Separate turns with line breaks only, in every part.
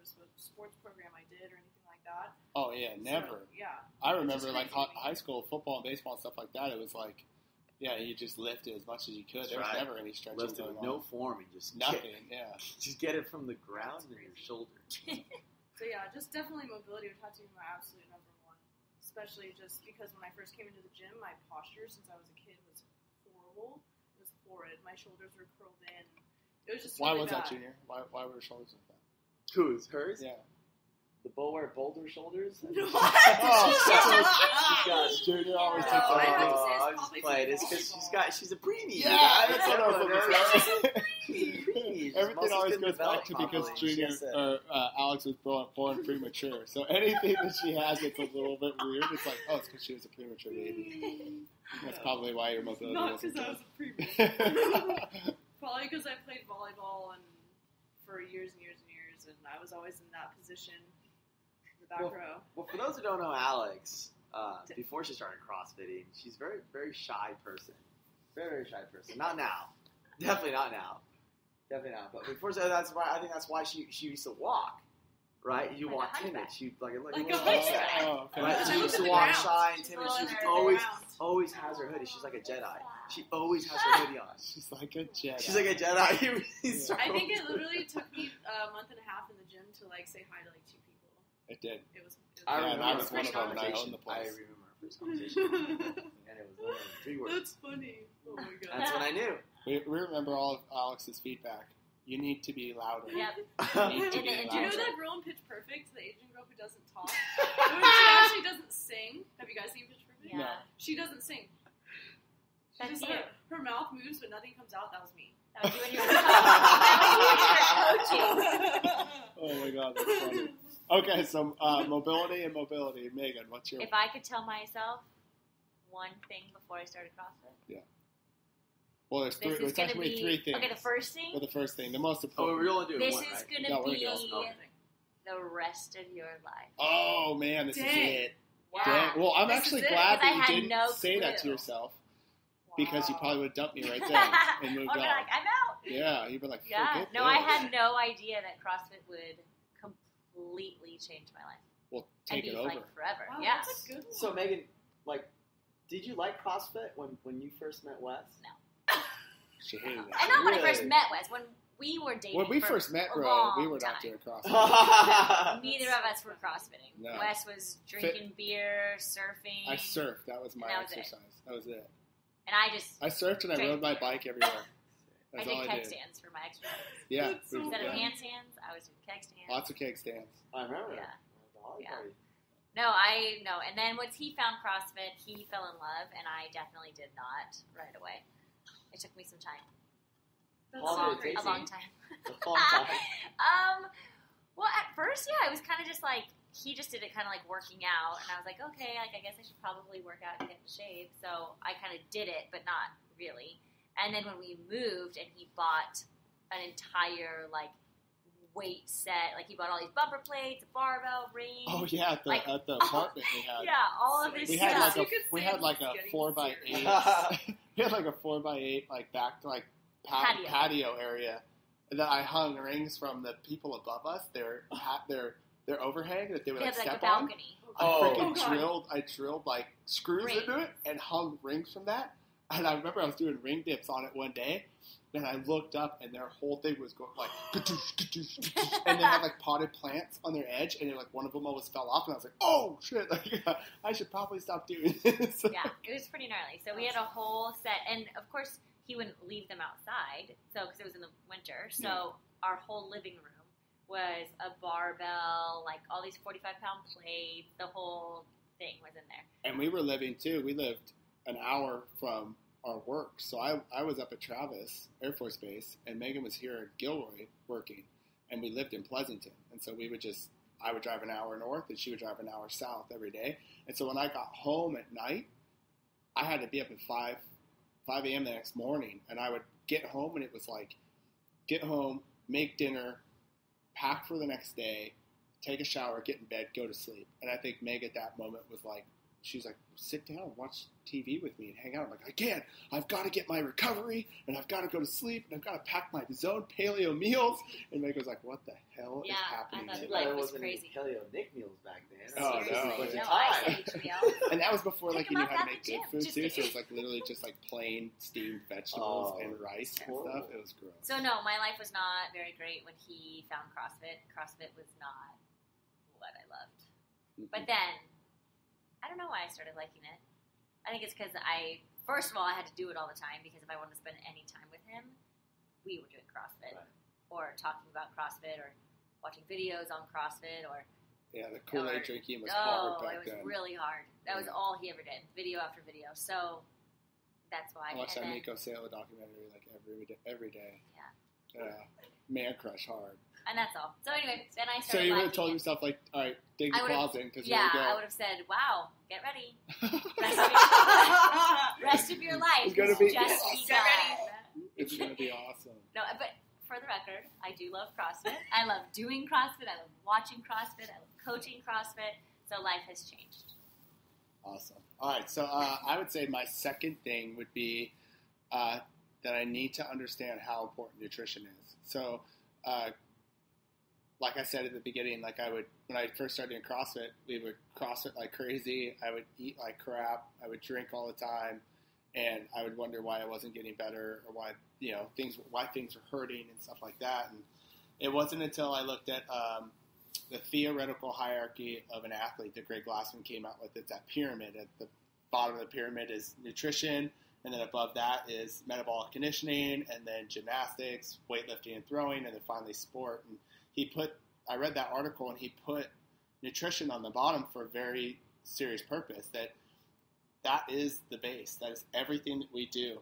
notice what sports program I did or anything like that.
Oh yeah, never.
So, yeah.
I remember like high school football and baseball and stuff like that. It was like, yeah, you just lifted as much as you could. There was never any stretching
Lifted
going
with
on.
no form, and just
Nothing. Yeah.
Just get it from the ground to your shoulder.
So yeah, just definitely mobility would have to be my absolute number one. Especially just because when I first came into the gym, my posture since I was a kid was horrible. It was horrid. My shoulders were curled in. It was just
Why
really
was
bad.
that, Junior? Why were her shoulders like that?
Whose? Hers?
Yeah.
The Boulder shoulders?
What?
Junior always
No,
takes
I have to say
it.
it's
I just
probably
played.
from
It's because
volleyball.
she's a preemie.
Yeah,
you
that's
guys.
what I was gonna
Preemie.
Everything always goes back
developed
to because
properly.
Junior
She has
or Alex was born premature. So anything that she has that's a little bit weird, it's like, oh, it's because she was a premature baby. That's probably why your mobility
Not
wasn't
because I was
good.
a premature. Probably because I played volleyball and for years and years and years, and I was always in that position, the back row.
Well, for those who don't know Alex, before she started CrossFitting, she's a very, very shy person. Very, very shy person. Not now. Definitely not now. Definitely not. But before that's why I think that's why she used to walk. Right? You
Like a
walk
hunchback.
timid. She like a
hunchback.
Oh, okay.
Right?
And
She
I
used
looked
to
at the
walk
ground.
shy and timid.
Well,
She's
and I
always has her hoodie. She's like a Jedi. She always has her hoodie on.
She's like a Jedi.
She's like a Jedi.
I think it literally took me a month and a half in the gym to like say hi to like 2 people.
It did.
It was
I
Yeah,
remember
that
our
was one
first
of them, and I
conversation.
owned the
I
place.
remember our first conversation. And it was literally 3 words.
That's funny. Oh my god.
That's when I knew.
We remember all of Alex's feedback. You need to be louder.
Yep.
You need to
In
be
the-
Do you know
louder.
that girl in Pitch Perfect, the Asian girl who doesn't talk? When she actually doesn't sing. Have you guys seen Pitch Perfect?
Yeah.
No.
She doesn't sing. She
That's
just
you.
her mouth moves, but nothing comes out. That was me.
That was you when you were coaching.
Oh my god, that's funny. Okay, so mobility and mobility. Megan, what's your...
If I could tell myself one thing before I started CrossFit,
Well, there's
this
there's
is going to
actually
be...
3 things.
Okay, the first thing,
Well, the first thing, the most
Oh,
important.
we're only doing
this
one,
is
right?
going
No,
to
we're
be
gonna
the rest of your life.
Oh man, this is
Dang.
it.
Wow.
Dang. Well, I'm
This
actually
is it,
glad
'cause I
that you
had
didn't
no
say that to
clue.
yourself because you
Wow.
probably would have dumped me right there and moved
I'd be
on.
like, I'm out.
Yeah, you'd be like,
Yeah.
forget
No,
this.
I had no idea that CrossFit would completely change my life.
Well,
And
take
be
it over.
like forever.
Wow,
Yeah.
that's a good one.
So, Megan, like, did you like CrossFit when you first met Wes?
She hated it.
And not when I
Really?
first met Wes. When we were dating.
When we
for
first met,
a
bro,
long
we were not
time.
doing CrossFit.
Neither of us were CrossFitting.
No.
Wes was drinking beer, surfing.
I surfed. That was my
And that was it.
exercise. That was it.
And I just
I surfed and I
Drank
rode my
beer.
bike everywhere.
I
That's
did
all I
keg
did.
stands for my exercise.
Yeah.
That's so
Instead of
yeah.
handstands, I was doing keg stands.
Lots of cake stands.
I remember.
Yeah.
The Holly
Yeah.
party.
No, I no. And then once he found CrossFit, he fell in love, and I definitely did not right away. It took me some time.
That's
How
so
long did it
crazy.
A long time.
A long time.
Well, at first, yeah, it was kind of just like he just did it kind of like working out, and I was like, okay, like I guess I should probably work out and get in shape. So I kind of did it, but not really. And then when we moved, and he bought an entire like weight set, like he bought all these bumper plates, a barbell, ring.
Oh yeah,
Like-
at the apartment we had.
Yeah, all of this
We
stuff.
had like
You
a
could
we
say
had like
this
a
is getting
4x8. We had like a 4x8 like back to like
Patio.
patio area that I hung rings from the people above us. Their overhang that they would
They
like
had like a
step on.
balcony.
I
Oh.
freaking
Oh, God.
I drilled like screws
Ring.
into it and hung rings from that. And I remember I was doing ring dips on it one day, and I looked up and their whole thing was going like, kadoosh, kadoosh, kadoosh, and they had like potted plants on their edge, and like one of them almost fell off, and I was like, oh shit, like, I should probably stop doing this.
Yeah, it was pretty gnarly. So we had a whole set, and of course he wouldn't leave them outside, so because it was in the winter. So
Yeah.
our whole living room was a barbell, like all these 45-pound plates. The whole thing was in there.
And we were living too. We lived an hour from our work, so I was up at Travis Air Force Base, and Megan was here at Gilroy working, and we lived in Pleasanton, and so I would drive an hour north, and she would drive an hour south every day. And so when I got home at night, I had to be up at 5 a.m. the next morning, and I would get home, and it was like, get home, make dinner, pack for the next day, take a shower, get in bed, go to sleep. And I think Meg at that moment was like, she's like, sit down and watch TV with me and hang out. I'm like, I can't. I've got to get my recovery, and I've got to go to sleep, and I've got to pack my zone paleo meals. And Megan was like, what the hell is happening?
I thought
Too
life
bad it
was
wasn't
crazy.
any paleo Nick meals back then.
Oh,
It was just a bunch of
No,
time.
I said HBL.
And that was before like
Pick
you knew
'em up
how to
at
make
the
good
gym.
food
Just
too. So
kidding.
it was like literally just like plain steamed vegetables
Oh,
and rice and
horrible.
stuff. It was gross.
So no, my life was not very great when he found CrossFit. CrossFit was not what I loved. But then, I don't know why I started liking it. I think it's because first of all, I had to do it all the time because if I wanted to spend any time with him, we were doing CrossFit
Right.
or talking about CrossFit or watching videos on CrossFit or
Yeah, the Kool-Aid drinking was hard back
it was
then.
really hard. That was all he ever did, video after video. So that's why.
I watched that
and then-
Miko Saylor documentary like every day.
Yeah.
Man crush hard.
And that's all. So anyway, then I
So
started
you would have
liking
told
it.
yourself like, all right, dig the
I would've-
claws in because
Yeah,
here we
I
go.
would have said, "Wow, get ready.
Rest
Rest of your life
It's gonna
is
be
just
awesome.
begun."
It's gonna be awesome.
No, but for the record, I do love CrossFit. I love doing CrossFit. I love watching CrossFit. I love coaching CrossFit. So life has changed.
Awesome. All right, so I would say my second thing would be that I need to understand how important nutrition is. So, like I said at the beginning, like when I first started doing CrossFit, we would CrossFit like crazy. I would eat like crap. I would drink all the time, and I would wonder why I wasn't getting better or why things were hurting and stuff like that. And it wasn't until I looked at the theoretical hierarchy of an athlete that Greg Glassman came out with. It's that pyramid. At the bottom of the pyramid is nutrition, and then above that is metabolic conditioning, and then gymnastics, weightlifting and throwing, and then finally sport. And I read that article, and he put nutrition on the bottom for a very serious purpose, that is the base. That is everything that we do.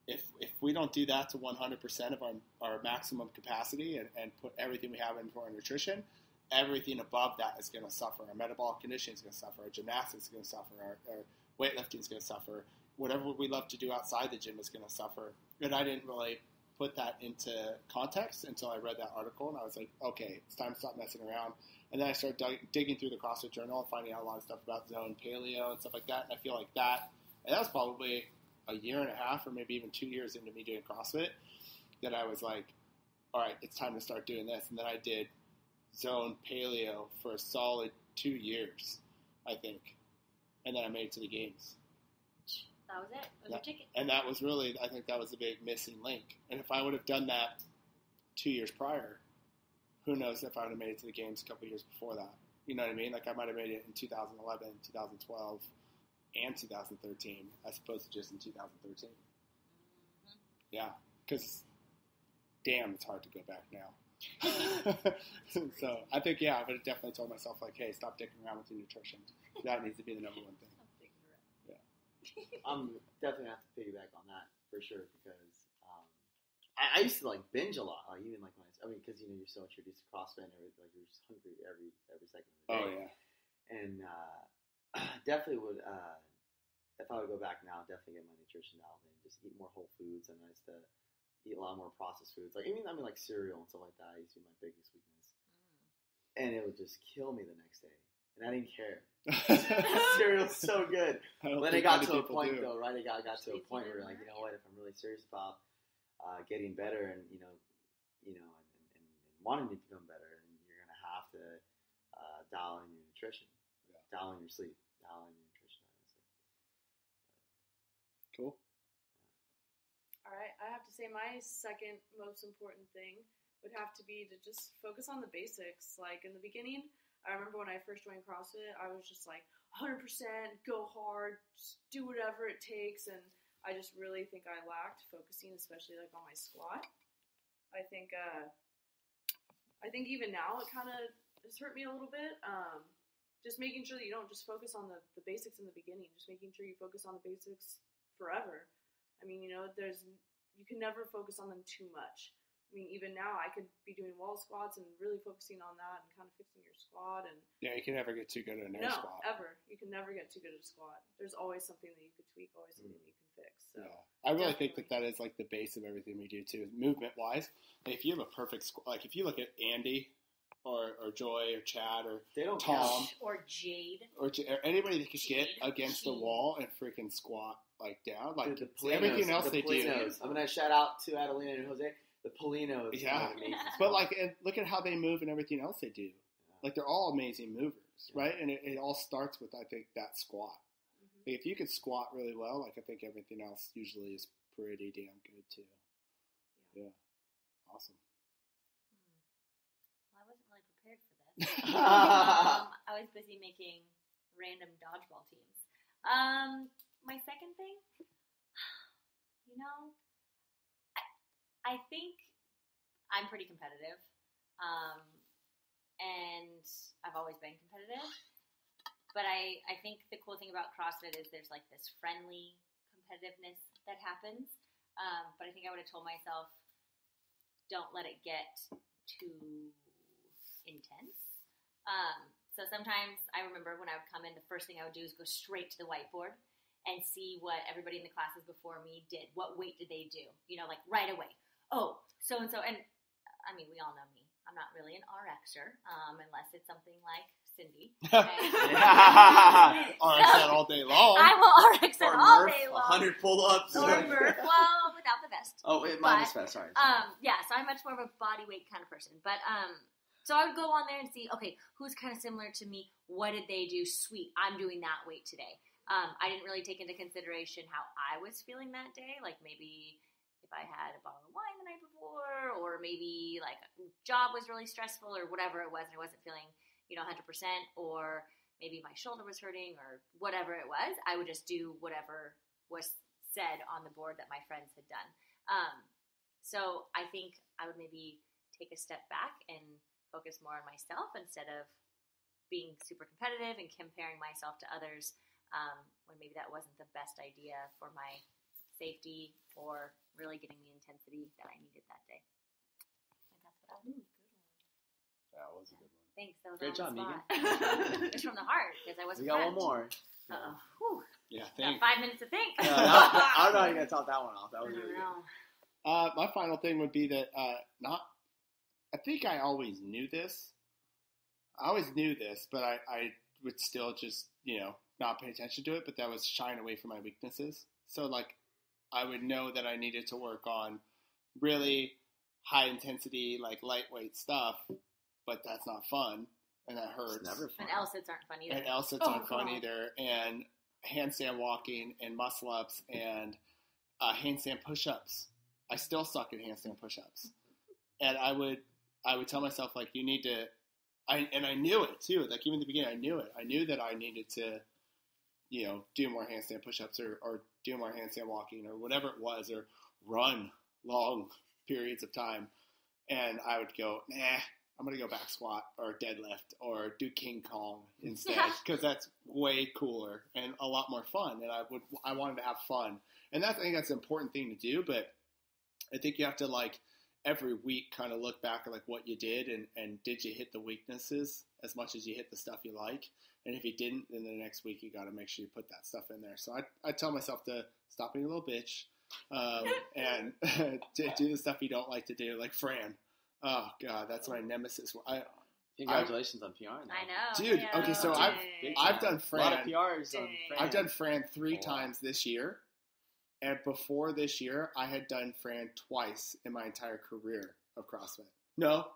If we don't do that to 100% of our maximum capacity and put everything we have into our nutrition, everything above that is going to suffer. Our metabolic conditioning is going to suffer. Our gymnastics is going to suffer. Our weightlifting is going to suffer. Whatever we love to do outside the gym is going to suffer. And I didn't really put that into context until I read that article, and I was like, okay, it's time to stop messing around. And then I started digging through the CrossFit Journal and finding out a lot of stuff about zone paleo and stuff like that. And I feel like that was probably a year and a half or maybe even 2 years into me doing CrossFit that I was like, all right, it's time to start doing this. And then I did zone paleo for a solid 2 years, I think. And then I made it to the games.
That was it. That was your ticket.
And that was really, I think that was the big missing link. And if I would have done that 2 years prior, who knows if I would have made it to the games a couple years before that. You know what I mean? Like I might have made it in 2011, 2012, and 2013, as opposed to just in 2013.
Mm-hmm.
Yeah, because damn, it's hard to go back now. So I think, I would have definitely told myself, like, hey, stop dicking around with your nutrition. That needs to be the number one thing.
I'm definitely gonna have to piggyback on that for sure because I used to like binge a lot, like even like because you're so introduced to CrossFit and everything, like you're just hungry every second of the day.
Oh yeah,
and definitely would if I would go back now, definitely get my nutrition dialed in, just eat more whole foods, and I used to eat a lot more processed foods, like I mean like cereal and stuff like that. I used to be my biggest weakness, and it would just kill me the next day, and I didn't care. Cereal's so good. Then it got to a point though, right? It got to a point where like, you know what? If I'm really serious about getting better and and wanting to become better, and you're gonna have to dial in your nutrition, dial in your sleep, dial in your nutrition.
Cool.
All right, I have to say my second most important thing would have to be to just focus on the basics. Like in the beginning, I remember when I first joined CrossFit, I was just like 100% go hard, just do whatever it takes, and I just really think I lacked focusing, especially like on my squat. I think even now it kind of has hurt me a little bit. Just making sure that you don't just focus on the basics in the beginning, just making sure you focus on the basics forever. I mean, you can never focus on them too much. I mean, even now, I could be doing wall squats and really focusing on that and kind of fixing your squat. And
you can never get too good at an air squat.
No, ever. You can never get too good at a squat. There's always something that you could tweak, always something that you can fix. So
I really think that is like the base of everything we do too, movement wise. Like if you have a perfect squat, like if you look at Andy or Joy or Chad or
They don't
Tom
count.
Or Jade.
or anybody that could get
Jade.
against the wall and freaking squat like down, like
Dude, the
everything
Polinos,
else
the
they do.
Polinos. I'm gonna shout out to Adelina and Jose. The Polinos.
Yeah.
are amazing
But
squats.
like, and look at how they move and everything else they do. Like they're all amazing movers, right? And it all starts with, I think, that squat.
Mm-hmm.
If you could squat really well, like I think everything else usually is pretty damn good too. Yeah, awesome.
Well, I wasn't really prepared for this. I was busy making random dodgeball teams. My second thing, I think I'm pretty competitive. And I've always been competitive. But I think the cool thing about CrossFit is there's like this friendly competitiveness that happens. But I think I would have told myself, don't let it get too intense. So sometimes I remember when I would come in, the first thing I would do is go straight to the whiteboard and see what everybody in the classes before me did. What weight did they do? Like right away. Oh, so-and-so. And I mean, we all know me. I'm not really an RXer, unless it's something like Cindy. Okay?
RX that all day long.
I will RX it all day long.
100 pull-ups.
Or Murph. Well, without the vest.
Oh, wait, minus vest. Sorry.
Yeah, so I'm much more of a body weight kind of person. But so I would go on there and see, okay, who's kind of similar to me? What did they do? Sweet, I'm doing that weight today. I didn't really take into consideration how I was feeling that day. Like maybe if I had a bottle of wine the night before, or maybe like job was really stressful or whatever it was, and I wasn't feeling 100%, or maybe my shoulder was hurting or whatever it was. I would just do whatever was said on the board that my friends had done. So I think I would maybe take a step back and focus more on myself instead of being super competitive and comparing myself to others, when maybe that wasn't the best idea for my safety or really getting the intensity that I needed that day. And that's what I would do.
That was a good one.
Thanks. That was
Great
on
job,
the spot.
Megan.
It was from the heart because I wasn't.
We got
prepped.
one more.
Uh-oh. Whew.
Yeah,
Got
thanks.
5 minutes to think.
I'm not even going to top that one off. That was really good.
My final thing would be that I think I always knew this. But I would still just, not pay attention to it. But that was shying away from my weaknesses. So, like, I would know that I needed to work on really high intensity, like lightweight stuff. But that's not fun. And that hurts.
It's never fun.
And L-sits aren't fun either.
And L-sits aren't fun either. And handstand walking and muscle ups and handstand push-ups. I still suck at handstand push-ups. And I would tell myself, like, you need to, and I knew it too. Like, even at the beginning, I knew it. I knew that I needed to, do more handstand push-ups or do more handstand walking or whatever it was, or run long periods of time. And I would go, nah, I'm going to go back squat or deadlift or do King Kong instead, because that's way cooler and a lot more fun. And I wanted to have fun. And I think that's an important thing to do, but I think you have to, like, every week kind of look back at, like, what you did and did you hit the weaknesses as much as you hit the stuff you like? And if you didn't, then the next week you got to make sure you put that stuff in there. So I tell myself to stop being a little bitch and to do the stuff you don't like to do, like Fran. Oh, God, that's my nemesis.
Congratulations on PR. Now.
I know.
Dude, okay, so I've done Fran.
A lot of PRs on Fran.
I've done Fran 3 times this year. And before this year, I had done Fran twice in my entire career of CrossFit. No.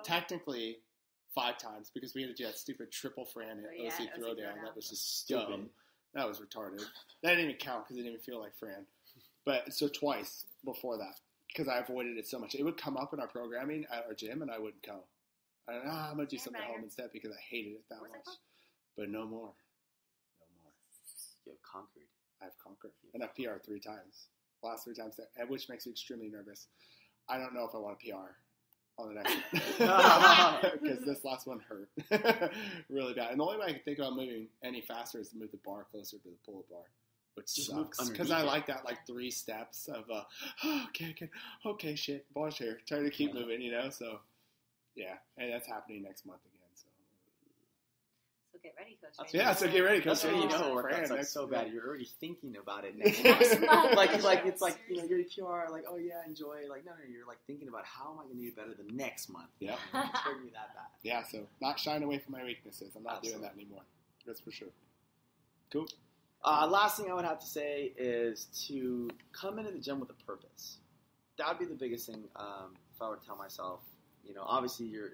Technically, 5 times, because we had to do that stupid triple Fran at OC Throwdown. That was just stupid. Dumb. That was retarded. That didn't even count because it didn't even feel like Fran. But so twice before that, because I avoided it so much. It would come up in our programming at our gym, and I wouldn't go. I'm going to do something at home instead because I hated it that much. But no more.
You have conquered.
I've conquered. And I've PR'd 3 times. Last 3 times, which makes me extremely nervous. I don't know if I want to PR on the next one. Because this last one hurt really bad. And the only way I can think about moving any faster is to move the bar closer to the pull-up bar, which just sucks. Because I like that, like, 3 steps of, okay, shit, ball's here. Trying to keep moving, So, yeah. And that's happening next month again.
So get ready, Coach.
That's
Yeah, so get ready.
That's
Coach.
when you
Fran,
know workouts like
next
so
month.
bad. You're already thinking about it next
Next
month.
month.
like it's like you're a PR, like, oh yeah, enjoy. Like no, you're like thinking about how am I going to do better the next month.
Yeah.
It's hurting me that bad.
Yeah, so not shying away from my weaknesses. I'm not doing
Absolutely.
that anymore. That's for sure. Cool.
Last thing I would have to say is to come into the gym with a purpose. That would be the biggest thing if I were to tell myself. Obviously you're